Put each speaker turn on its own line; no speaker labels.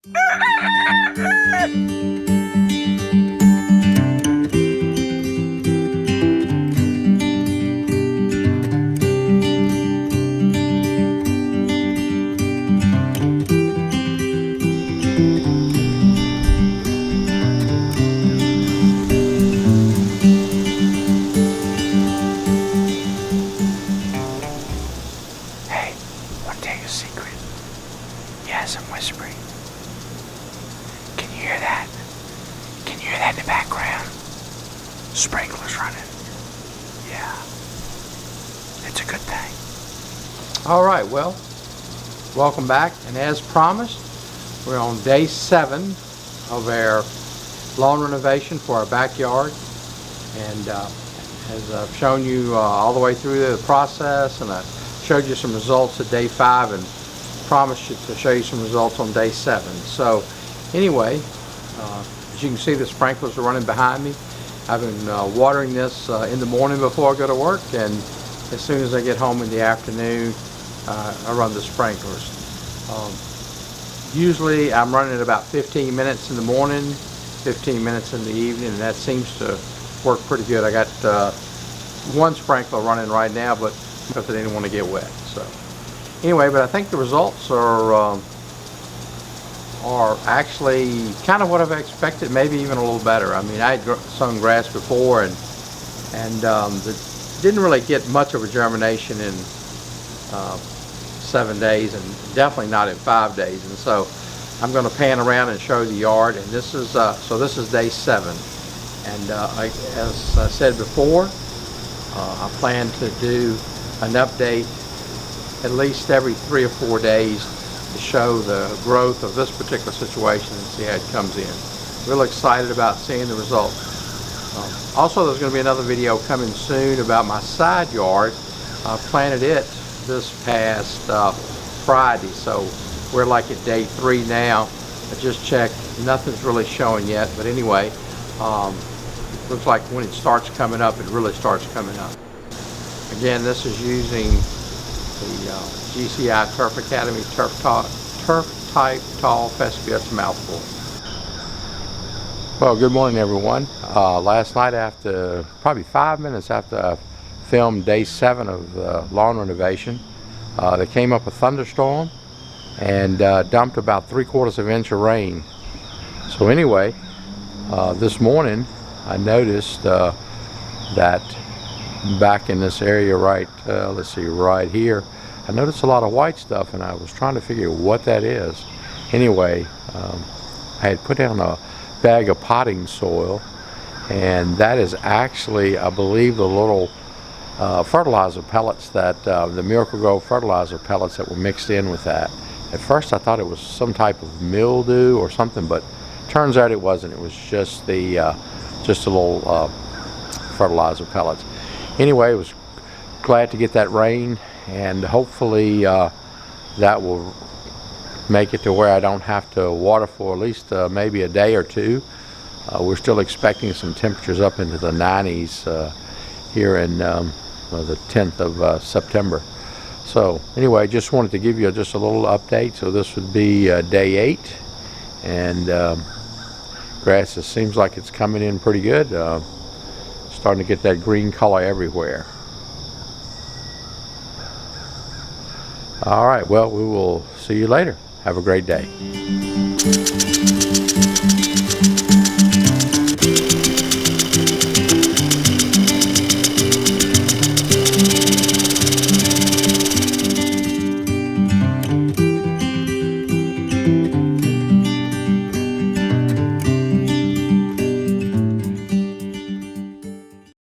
Hey, want to tell you a secret? Yes, I'm whispering. Can you hear that? Can you hear that in the background? Sprinklers running. Yeah. It's a good thing. All right, well, welcome back. And as promised, we're on day 7 of our lawn renovation for our backyard. And as I've shown you all the way through the process, and I showed you some results at day 5 and promised you to show you some results on day 7. So anyway, as you can see, the sprinklers are running behind me. I've been watering this in the morning before I go to work, and as soon as I get home in the afternoon, I run the sprinklers. Usually I'm running at about 15 minutes in the morning, 15 minutes in the evening, and that seems to work pretty good. I got one sprinkler running right now, but because I didn't want to get wet. So anyway, but I think the results are actually kind of what I've expected, maybe even a little better. I mean, I had sown grass before, and didn't really get much of a germination in 7 days, and definitely not in 5 days. And so I'm going to pan around and show the yard. And this is this is day 7. And as I said before, I plan to do an update at least every 3 or 4 days to show the growth of this particular situation and see how it comes in. Real excited about seeing the results. Also, there's going to be another video coming soon about my side yard. I planted it this past Friday, so we're like at day 3 now. I just checked, nothing's really showing yet, but anyway, looks like when it starts coming up, it really starts coming up. Again, this is using the GCI Turf Academy Turf Type Tall Fescue. That's a mouthful. Well, good morning, everyone. Last night, after probably 5 minutes after I filmed day 7 of the lawn renovation, there came up a thunderstorm and dumped about 3/4 of an inch of rain. So anyway, this morning I noticed that back in this area right here, I noticed a lot of white stuff, and I was trying to figure what that is. Anyway, I had put down a bag of potting soil, and that is actually, I believe, the little fertilizer pellets that the Miracle-Gro fertilizer pellets that were mixed in with that. At first I thought it was some type of mildew or something, but turns out it wasn't. It was just the just a little fertilizer pellets. Anyway, I was glad to get that rain, and hopefully that will make it to where I don't have to water for at least maybe a day or 2. We're still expecting some temperatures up into the 90s here in the 10th of September. So anyway, just wanted to give you just a little update. So this would be day 8, and grass, it seems like it's coming in pretty good. Starting to get that green color everywhere. All right, well, we will see you later. Have a great day.